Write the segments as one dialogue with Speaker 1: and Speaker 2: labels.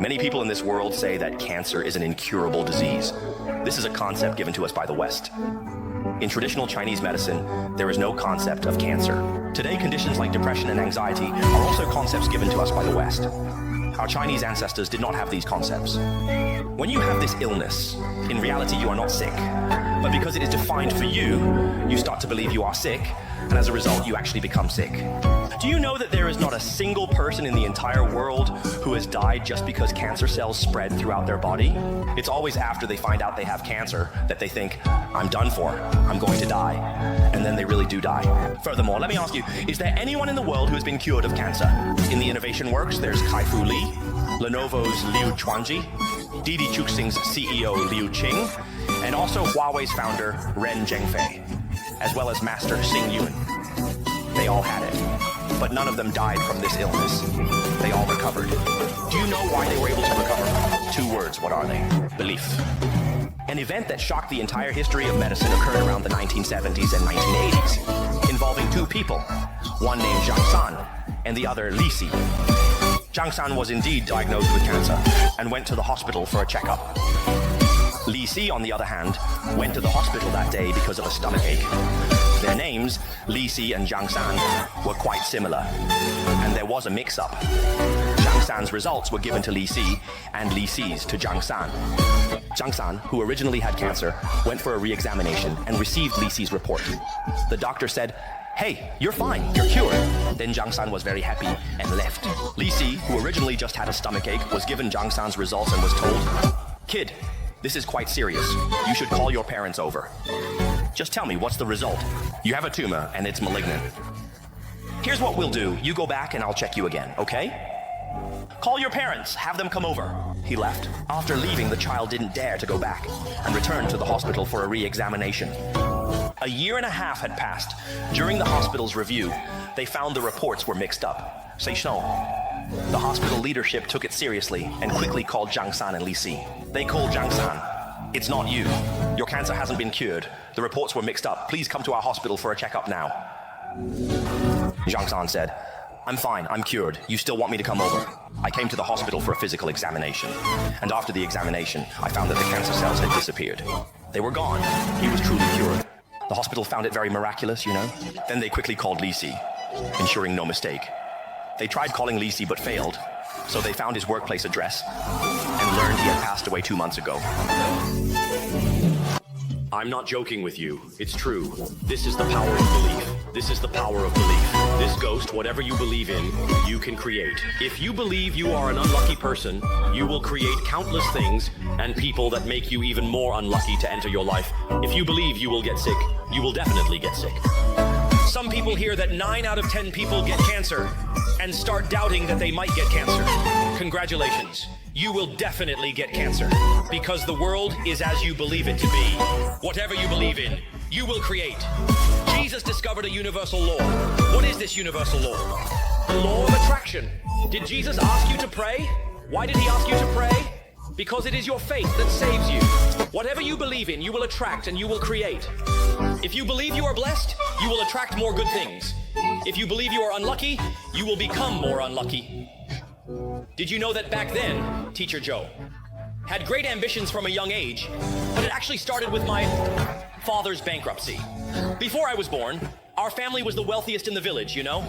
Speaker 1: Many people in this world say that cancer is an incurable disease. This is a concept given to us by the West. In traditional Chinese medicine, there is no concept of cancer. Today, conditions like depression and anxiety are also concepts given to us by the West. Our Chinese ancestors did not have these concepts. When you have this illness, in reality you are not sick. But because it is defined for you, you start to believe you are sick, and as a result you actually become sick. Do you know that there is not a single person in the entire world who has died just because cancer cells spread throughout their body? It's always after they find out they have cancer that they think, I'm done for, I'm going to die. And then they really do die. Furthermore, let me ask you, is there anyone in the world who has been cured of cancer? In the innovation works, there's Kai-Fu Lee, Lenovo's Liu Chuanji, Didi Chuxing's CEO Liu Qing, and also Huawei's founder Ren Zhengfei, as well as Master Xing Yun. They all had it, but none of them died from this illness. They all recovered. Do you know why they were able to recover? 2 words, what are they? Belief. An event that shocked the entire history of medicine occurred around the 1970s and 1980s, involving 2 people, one named Zhang San and the other Li Si. Zhang San was indeed diagnosed with cancer and went to the hospital for a checkup. Li Si, on the other hand, went to the hospital that day because of a stomachache. Their names, Li Si and Zhang San, were quite similar, and there was a mix-up. Zhang San's results were given to Li Si, and Li Si's to Zhang San. Zhang San, who originally had cancer, went for a re-examination and received Li Si's report. The doctor said, "Hey, you're fine, you're cured." Then Zhang San was very happy and left. Li Si, who originally just had a stomachache, was given Zhang San's results and was told, "Kid, this is quite serious. You should call your parents over. Just tell me, what's the result? You have a tumor and it's malignant. Here's what we'll do. You go back and I'll check you again, okay? Call your parents, have them come over." He left. After leaving, the child didn't dare to go back and returned to the hospital for a re-examination. A year and a half had passed. During the hospital's review, they found the reports were mixed up. The hospital leadership took it seriously and quickly called Zhang San and Li Si. They called Zhang San. "It's not you. Your cancer hasn't been cured. The reports were mixed up. Please come to our hospital for a checkup now." Zhang San said, "I'm fine, I'm cured. You still want me to come over?" "I came to the hospital for a physical examination. And after the examination, I found that the cancer cells had disappeared. They were gone. He was truly cured. The hospital found it very miraculous, you know. Then they quickly called Li Si, ensuring no mistake. They tried calling Li Si but failed, so they found his workplace address and learned he had passed away 2 months ago. I'm not joking with you. It's true. This is the power of belief. This is the power of belief. This ghost, whatever you believe in, you can create. If you believe you are an unlucky person, you will create countless things and people that make you even more unlucky to enter your life. If you believe you will get sick, you will definitely get sick. Some people hear that 9 out of 10 people get cancer and start doubting that they might get cancer. Congratulations. You will definitely get cancer because the world is as you believe it to be. Whatever you believe in, you will create. Jesus discovered a universal law. What is this universal law? The law of attraction. Did Jesus ask you to pray? Why did he ask you to pray? Because it is your faith that saves you. Whatever you believe in, you will attract and you will create. If you believe you are blessed, you will attract more good things. If you believe you are unlucky, you will become more unlucky. Did you know that back then, Teacher Joe had great ambitions from a young age, but it actually started with my father's bankruptcy. Before I was born, our family was the wealthiest in the village, you know?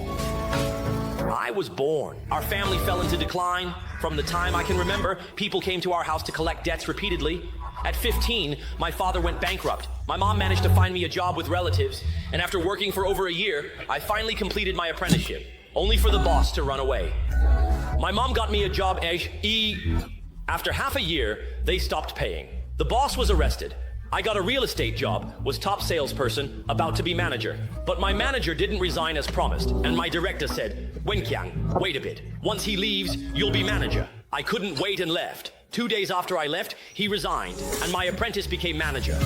Speaker 1: I was born. Our family fell into decline. From the time I can remember, people came to our house to collect debts repeatedly. At 15, my father went bankrupt. My mom managed to find me a job with relatives, and after working for over a year, I finally completed my apprenticeship, only for the boss to run away. My mom got me a job After half a year, they stopped paying. The boss was arrested. I got a real estate job, was top salesperson, about to be manager. But my manager didn't resign as promised, and my director said, "Wenqiang, wait a bit. Once he leaves, you'll be manager." I couldn't wait and left. 2 days after I left, he resigned, and my apprentice became manager.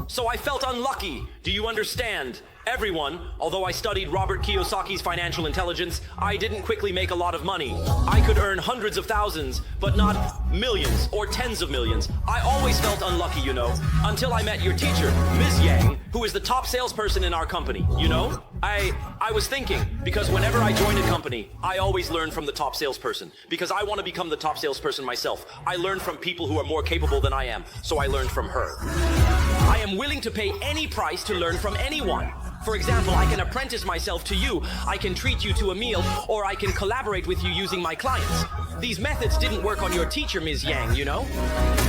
Speaker 1: So I felt unlucky. Do you understand?
Speaker 2: Everyone, although I studied Robert Kiyosaki's financial intelligence, I didn't quickly make a lot of money. I could earn hundreds of thousands, but not millions or tens of millions. I always felt unlucky, you know, until I met your teacher, Ms. Yang, who is the top salesperson in our company, you know? I was thinking, because whenever I join a company, I always learn from the top salesperson, because I want to become the top salesperson myself. I learn from people who are more capable than I am, so I learned from her. I am willing to pay any price to learn from anyone. For example, I can apprentice myself to you, I can treat you to a meal, or I can collaborate with you using my clients. These methods didn't work on your teacher, Ms. Yang, you know?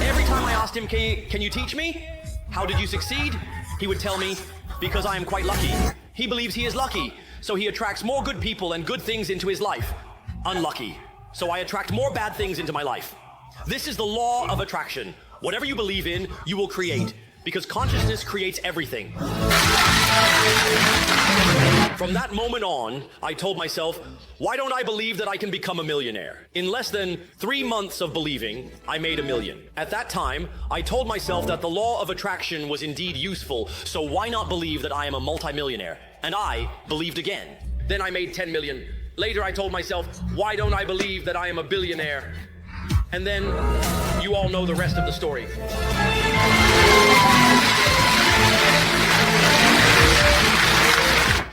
Speaker 2: Every time I asked him, can you teach me? How did you succeed? He would tell me, because I am quite lucky. He believes he is lucky, so he attracts more good people and good things into his life. Unlucky, so I attract more bad things into my life. This is the law of attraction. Whatever you believe in, you will create, because consciousness creates everything. From that moment on, I told myself, why don't I believe that I can become a millionaire? In less than 3 months of believing, I made $1 million. At that time, I told myself that the law of attraction was indeed useful, so why not believe that I am a multimillionaire? And I believed again. Then I made 10 million. Later I told myself, why don't I believe that I am a billionaire? And then, you all know the rest of the story.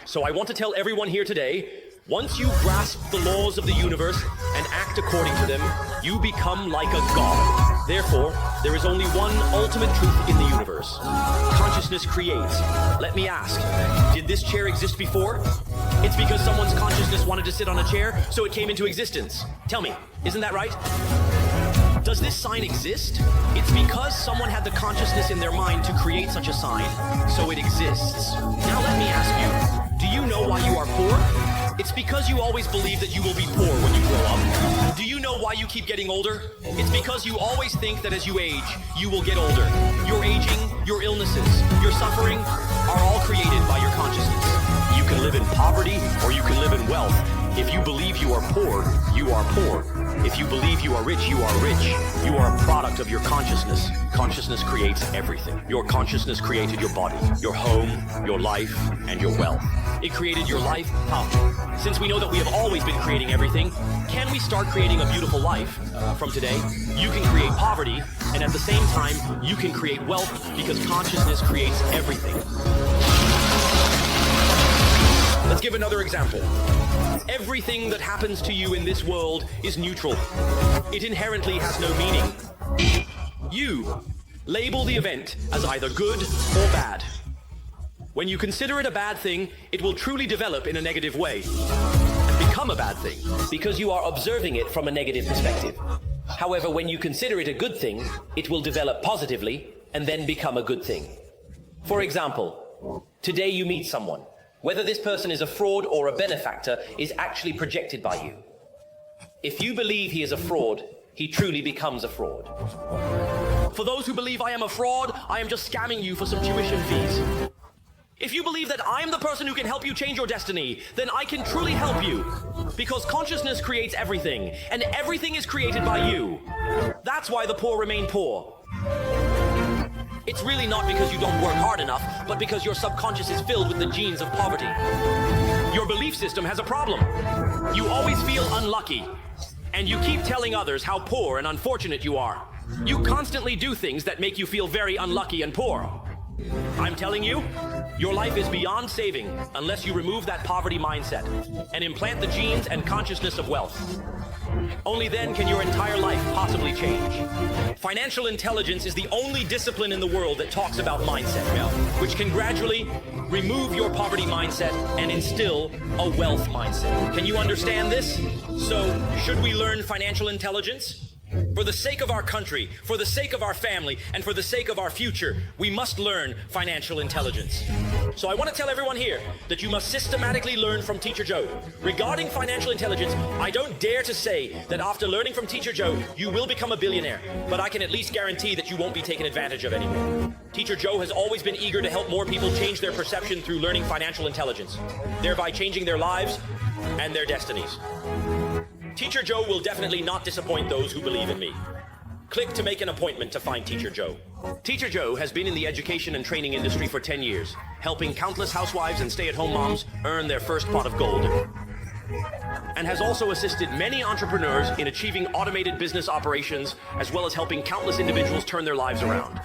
Speaker 2: So I want to tell everyone here today, once you grasp the laws of the universe and act according to them, you become like a god. Therefore, there is only one ultimate truth in the universe. Consciousness creates. Let me ask, did this chair exist before? It's because someone's consciousness wanted to sit on a chair, so it came into existence. Tell me, isn't that right? Does this sign exist? It's because someone had the consciousness in their mind to create such a sign, so it exists. Now let me ask you, do you know why you are poor? It's because you always believe that you will be poor when you grow up. Do you know why you keep getting older? It's because you always think that as you age, you will get older. Your aging, your illnesses, your suffering are all created by your consciousness. You can live in poverty or you can live in wealth. If you believe you are poor, you are poor. If you believe you are rich, you are rich. You are a product of your consciousness. Consciousness creates everything. Your consciousness created your body, your home, your life, and your wealth. It created your life. How? Since we know that we have always been creating everything, can we start creating a beautiful life from today? You can create poverty, and at the same time, you can create wealth because consciousness creates everything. Let's give another example. Everything that happens to you in this world is neutral. It inherently has no meaning. You label the event as either good or bad. When you consider it a bad thing, it will truly develop in a negative way and become a bad thing because you are observing it from a negative perspective. However, when you consider it a good thing, it will develop positively and then become a good thing. For example, today you meet someone. Whether this person is a fraud or a benefactor is actually projected by you. If you believe he is a fraud, he truly becomes a fraud. For those who believe I am a fraud, I am just scamming you for some tuition fees. If you believe that I am the person who can help you change your destiny, then I can truly help you. Because consciousness creates everything, and everything is created by you. That's why the poor remain poor. It's really not because you don't work hard enough, but because your subconscious is filled with the genes of poverty. Your belief system has a problem. You always feel unlucky, and you keep telling others how poor and unfortunate you are. You constantly do things that make you feel very unlucky and poor. I'm telling you, your life is beyond saving unless you remove that poverty mindset and implant the genes and consciousness of wealth. Only then can your entire life possibly change. Financial intelligence is the only discipline in the world that talks about mindset, which can gradually remove your poverty mindset and instill a wealth mindset. Can you understand this? So, should we learn financial intelligence? For the sake of our country, for the sake of our family, and for the sake of our future, we must learn financial intelligence. So I want to tell everyone here that you must systematically learn from Teacher Joe. Regarding financial intelligence, I don't dare to say that after learning from Teacher Joe, you will become a billionaire, but I can at least guarantee that you won't be taken advantage of anymore. Teacher Joe has always been eager to help more people change their perception through learning financial intelligence, thereby changing their lives and their destinies. Teacher Joe will definitely not disappoint those who believe in me. Click to make an appointment to find Teacher Joe. Teacher Joe has been in the education and training industry for 10 years, helping countless housewives and stay-at-home moms earn their first pot of gold, and has also assisted many entrepreneurs in achieving automated business operations, as well as helping countless individuals turn their lives around.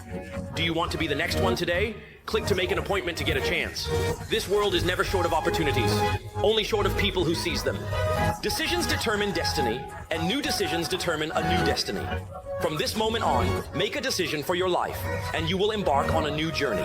Speaker 2: Do you want to be the next one today? Click to make an appointment to get a chance. This world is never short of opportunities, only short of people who seize them. Decisions determine destiny, and new decisions determine a new destiny. From this moment on, make a decision for your life, and you will embark on a new journey.